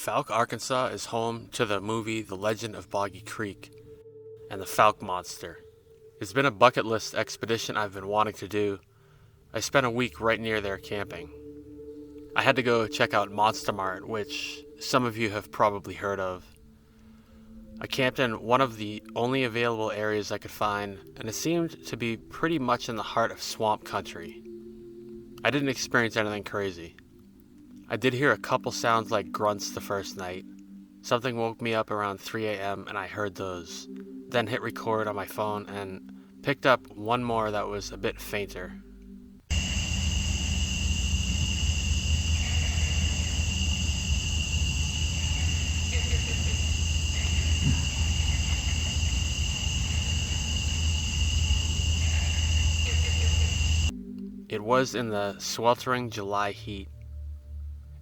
Fouke, Arkansas is home to the movie The Legend of Boggy Creek and the Fouke Monster. It's been a bucket list expedition I've been wanting to do. I spent a week right near there camping. I had to go check out Mart, which some of you have probably heard of. I camped in one of the only available areas I could find, and it seemed to be pretty much in the heart of swamp country. I didn't experience anything crazy. I did hear a couple sounds like grunts the first night. Something woke me up around 3 a.m. and I heard those. Then hit record on my phone and picked up one more that was a bit fainter. It was in the sweltering July heat,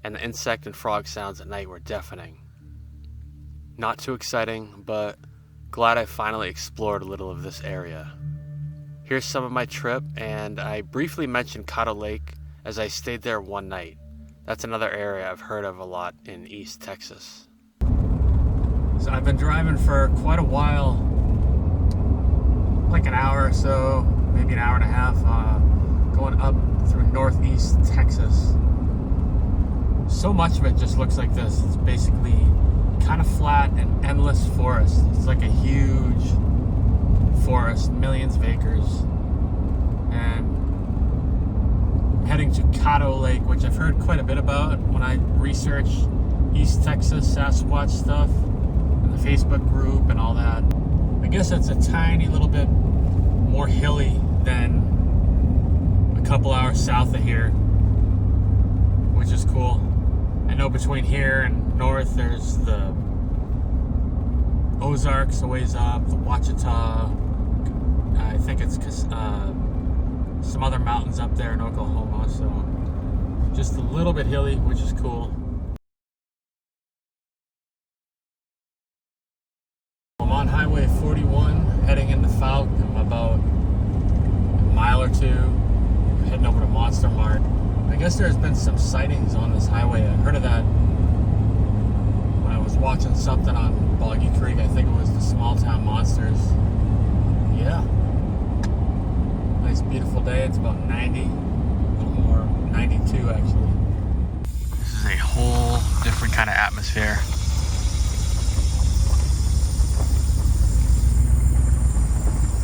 and the insect and frog sounds at night were deafening. Not too exciting, but glad I finally explored a little of this area. Here's some of my trip, and I briefly mentioned Caddo Lake as I stayed there one night. That's another area I've heard of a lot in East Texas. So I've been driving for quite a while, like an hour or so, maybe an hour and a half, going up through northeast Texas. So much of it just looks like this. It's basically kind of flat and endless forest. It's like a huge forest, millions of acres. And heading to Caddo Lake, which I've heard quite a bit about when I research East Texas Sasquatch stuff in the Facebook group and all that. I guess it's a tiny little bit more hilly than a couple hours south of here, which is cool. I know between here and north there's the Ozarks a ways up, the Ouachita, I think it's some other mountains up there in Oklahoma, so just a little bit hilly, which is cool. I'm on Highway 41 heading into Fouke. I'm about a mile or two heading over to Monster Mart. I guess there's been some sightings on this highway. I heard of that when I was watching something on Boggy Creek. I think it was the small town monsters. Yeah. Nice beautiful day. It's about 90, a little more, 92 actually. This is a whole different kind of atmosphere.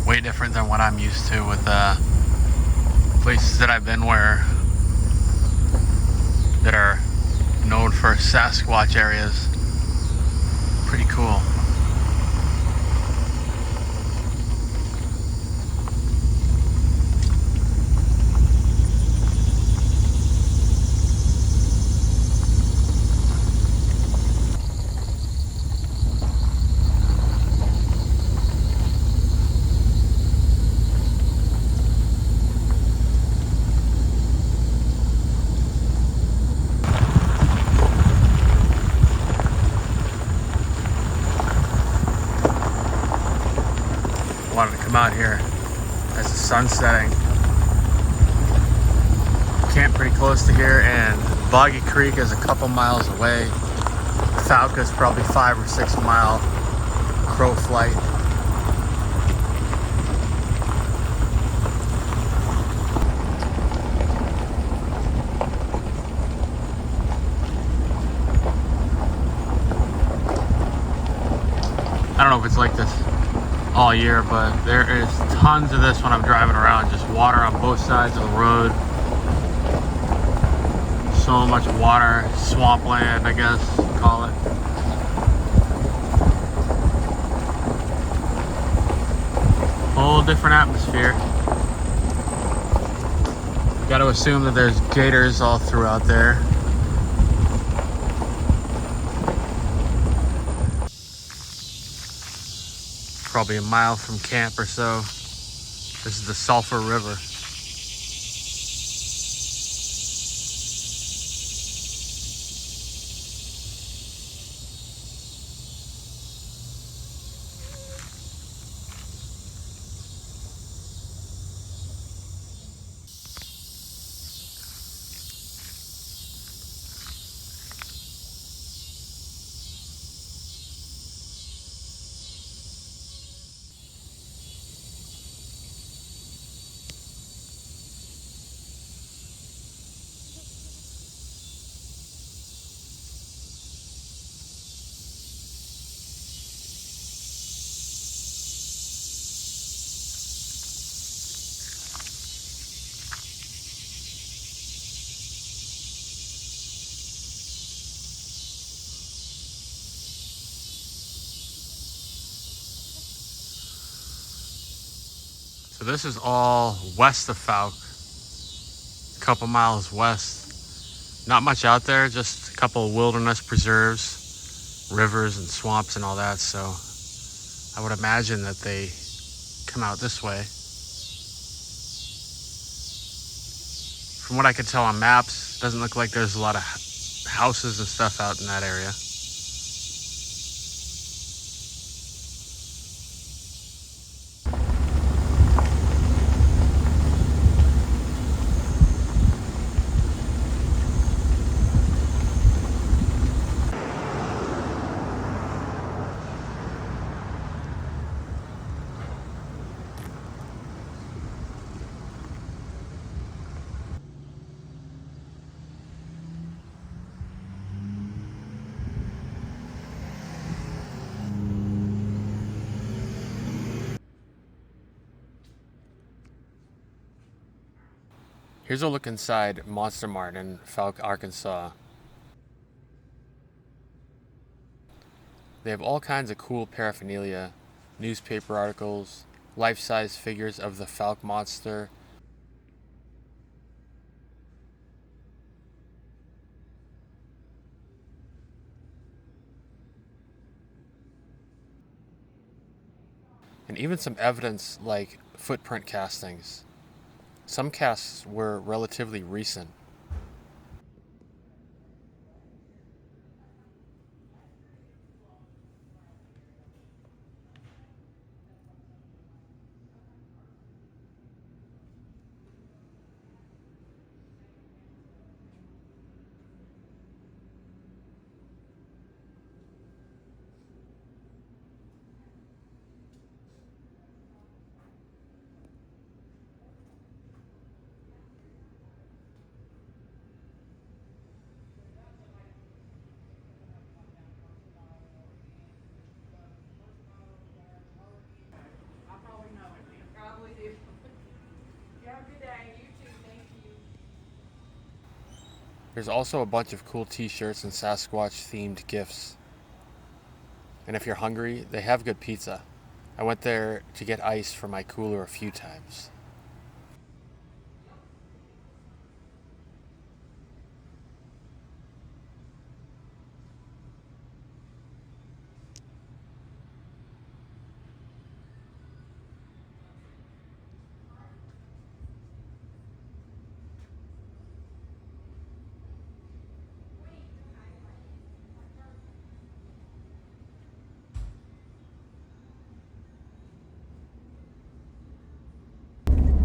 Way different than what I'm used to with places that I've been that are known for Sasquatch areas. Pretty cool. Wanted to come out here as the sun's setting. Camp pretty close to here, and Boggy Creek is a couple miles away. Fouke is probably 5 or 6 mile crow flight. I don't know if it's like this all year, but there is tons of this when I'm driving around. Just water on both sides of the road. So much water, swampland, I guess you call it. Whole different atmosphere. Got to assume that there's gators all throughout there. Probably a mile from camp or so. This is the Sulphur River. So this is all west of Fouke, a couple miles west. Not much out there, just a couple of wilderness preserves, rivers and swamps and all that. So I would imagine that they come out this way. From what I could tell on maps, it doesn't look like there's a lot of houses and stuff out in that area. Here's a look inside Monster Mart in Fouke, Arkansas. They have all kinds of cool paraphernalia, newspaper articles, life-size figures of the Fouke Monster, and even some evidence like footprint castings. Some casts were relatively recent. There's also a bunch of cool t-shirts and Sasquatch themed gifts. And if you're hungry, they have good pizza. I went there to get ice for my cooler a few times.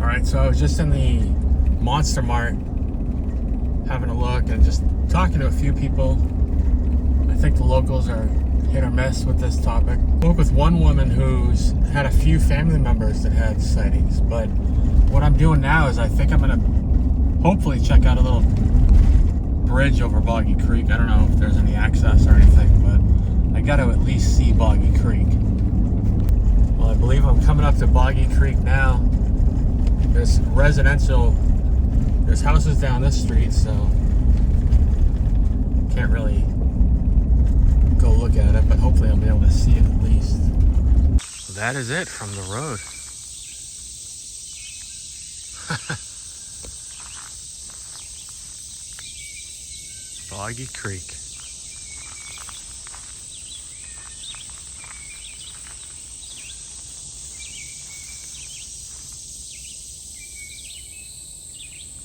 Alright, so I was just in the Monster Mart having a look and just talking to a few people. I think the locals are hit or miss with this topic. I spoke with one woman who's had a few family members that had sightings, but what I'm doing now is I think I'm going to hopefully check out a little bridge over Boggy Creek. I don't know if there's any access or anything, but I got to at least see Boggy Creek. Well, I believe I'm coming up to Boggy Creek now. There's residential, there's houses down this street, so can't really go look at it, but hopefully I'll be able to see it at least. That is it from the road. Boggy Creek.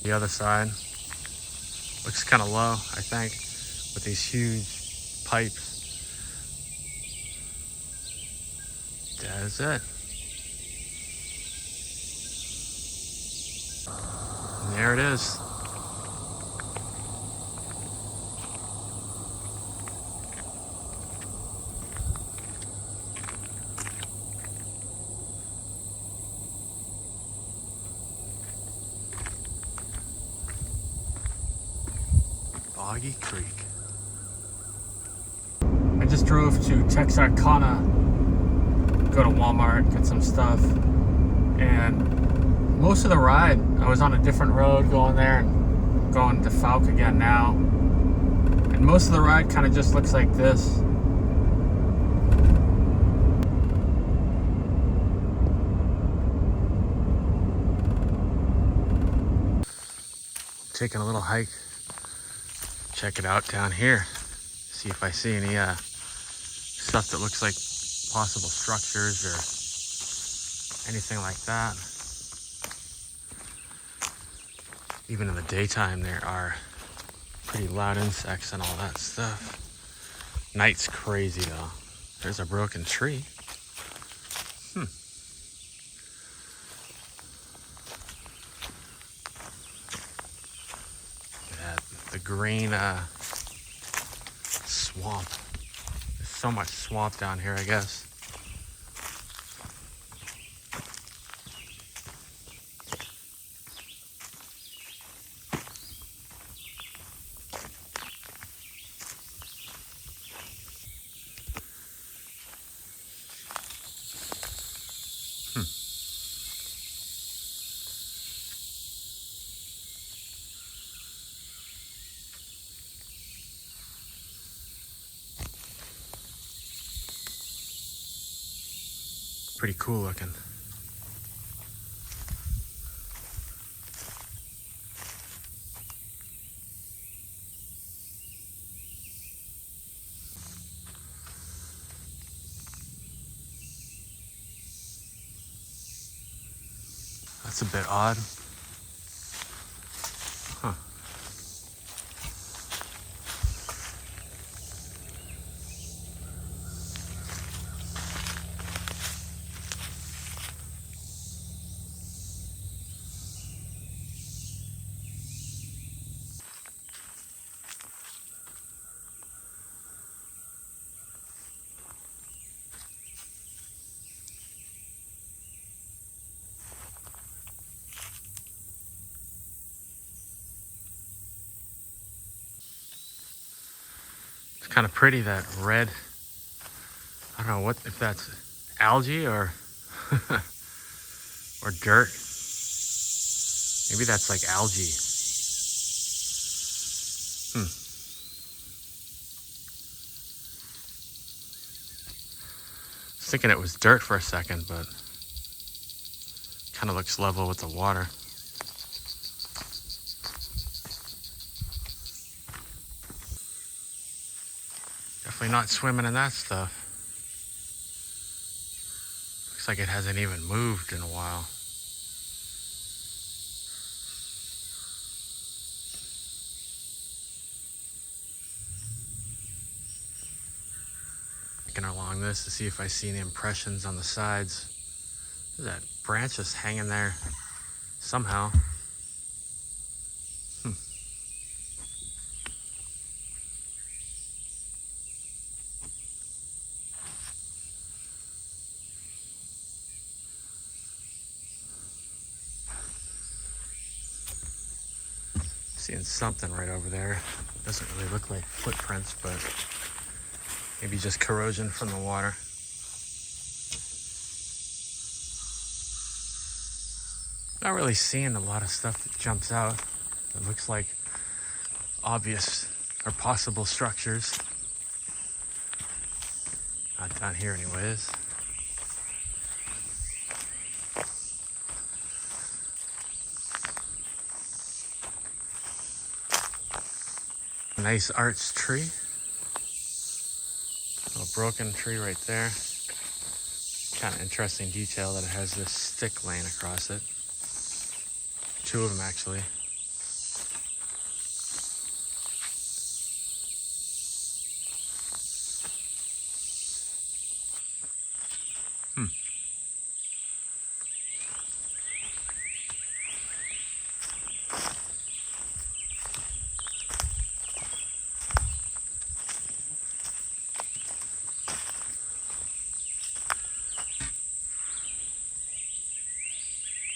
The other side looks kind of low, I think, with these huge pipes. That is it. And there it is. Boggy Creek. I just drove to Texarkana, go to Walmart, get some stuff, and most of the ride I was on a different road going there and going to Fouke again now, and most of the ride kind of just looks like this. taking a little hike. Check it out down here. See if I see any stuff that looks like possible structures or anything like that. Even in the daytime, there are pretty loud insects and all that stuff. Night's crazy though. There's a broken tree. The green swamp. There's so much swamp down here, I guess. Pretty cool looking. That's a bit odd. Huh. It's kind of pretty, that red. I don't know what if that's algae or or dirt. Maybe that's like algae. I was thinking it was dirt for a second, but kind of looks level with the water. Definitely not swimming in that stuff. Looks like it hasn't even moved in a while. Looking along this to see if I see any impressions on the sides. There's that branch just hanging there somehow. Seeing something right over there. Doesn't really look like footprints, but maybe just corrosion from the water. Not really seeing a lot of stuff that jumps out. It looks like obvious or possible structures. Not down here anyways. Nice arched tree. A broken tree right there. Kind of interesting detail that it has this stick laying across it. Two of them actually.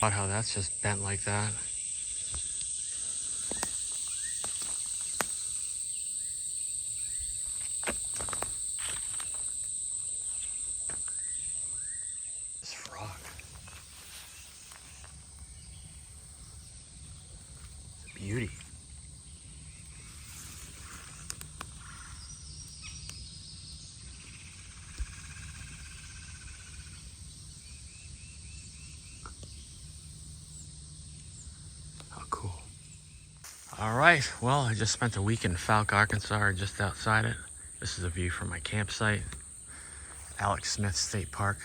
Odd how that's just bent like that. This frog. It's a beauty. All right, well, I just spent a week in Fouke, Arkansas, or just outside it. This is a view from my campsite, Alex Smith State Park.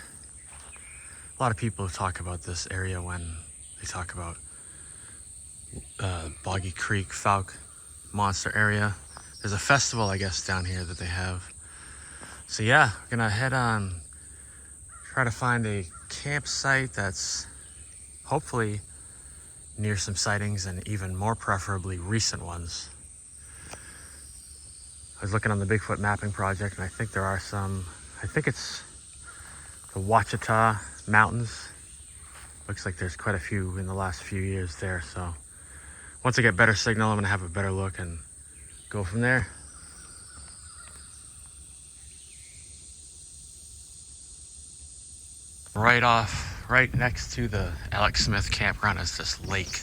A lot of people talk about this area when they talk about Boggy Creek, Fouke Monster area. There's a festival, I guess, down here that they have. So yeah, we're gonna head on, try to find a campsite that's hopefully near some sightings and even more preferably recent ones. I was looking on the Bigfoot mapping project and I think there are some, I think it's the Ouachita Mountains. Looks like there's quite a few in the last few years there. So once I get better signal, I'm gonna have a better look and go from there. Right next to the Alex Smith campground is this lake.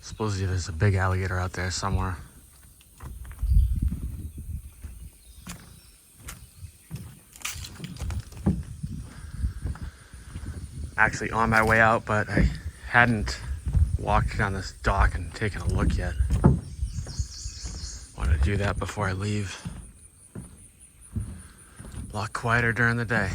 Supposedly there's a big alligator out there somewhere. Actually on my way out, but I hadn't walked on this dock and taken a look yet. Wanted to do that before I leave. A lot quieter during the day.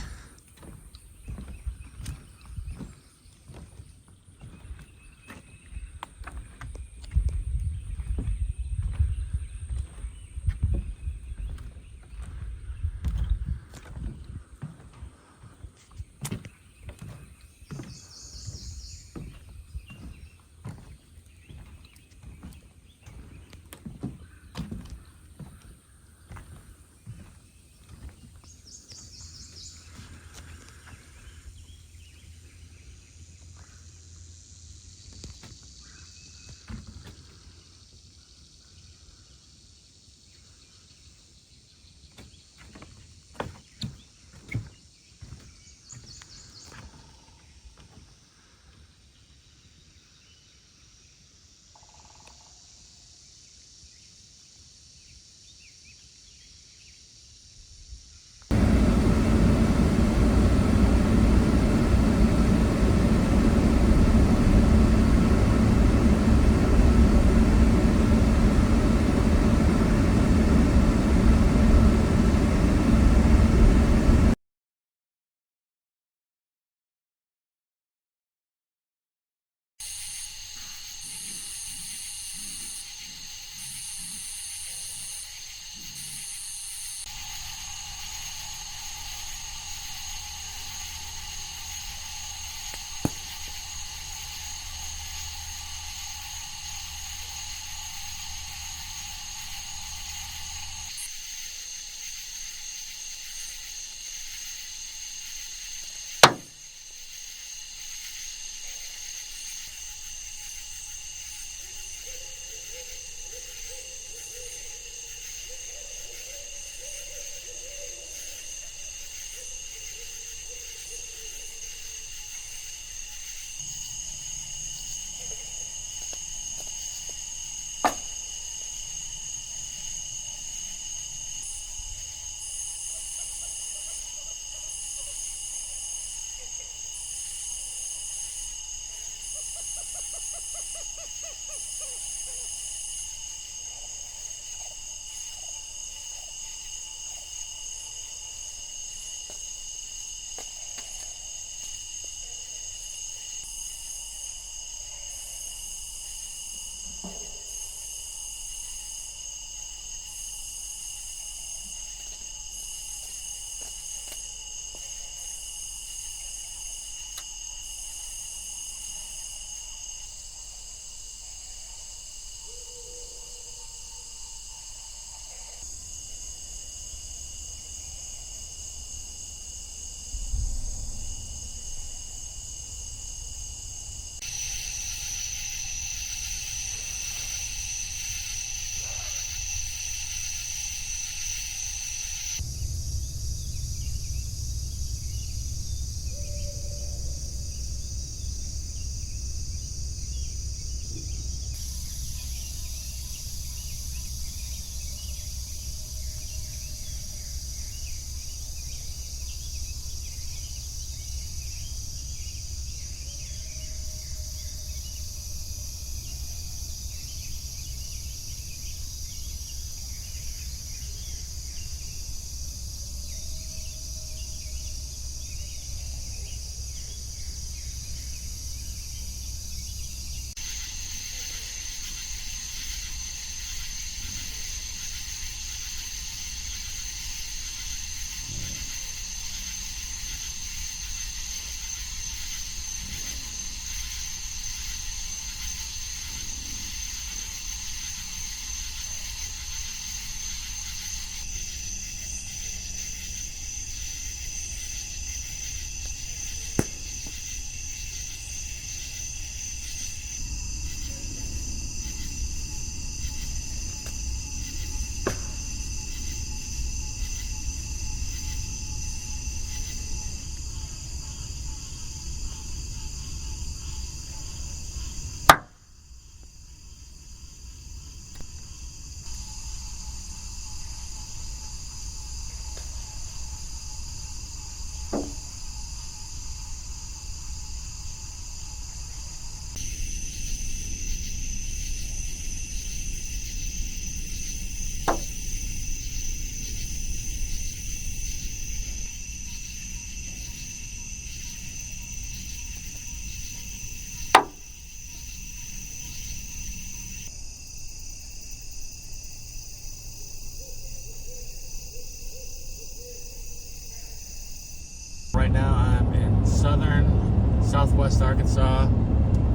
southwest Arkansas,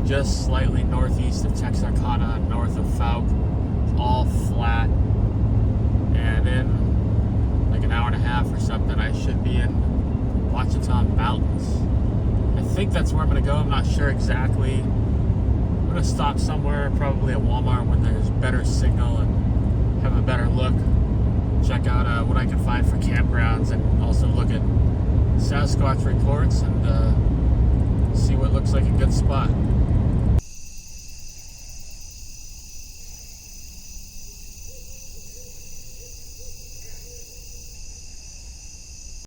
just slightly northeast of Texarkana, north of Fouke. It's all flat. And in like an hour and a half or something, I should be in Ouachita Mountains. I think that's where I'm going to go. I'm not sure exactly. I'm going to stop somewhere, probably at Walmart when there's better signal and have a better look. Check out what I can find for campgrounds and also look at Sasquatch reports and see what looks like a good spot.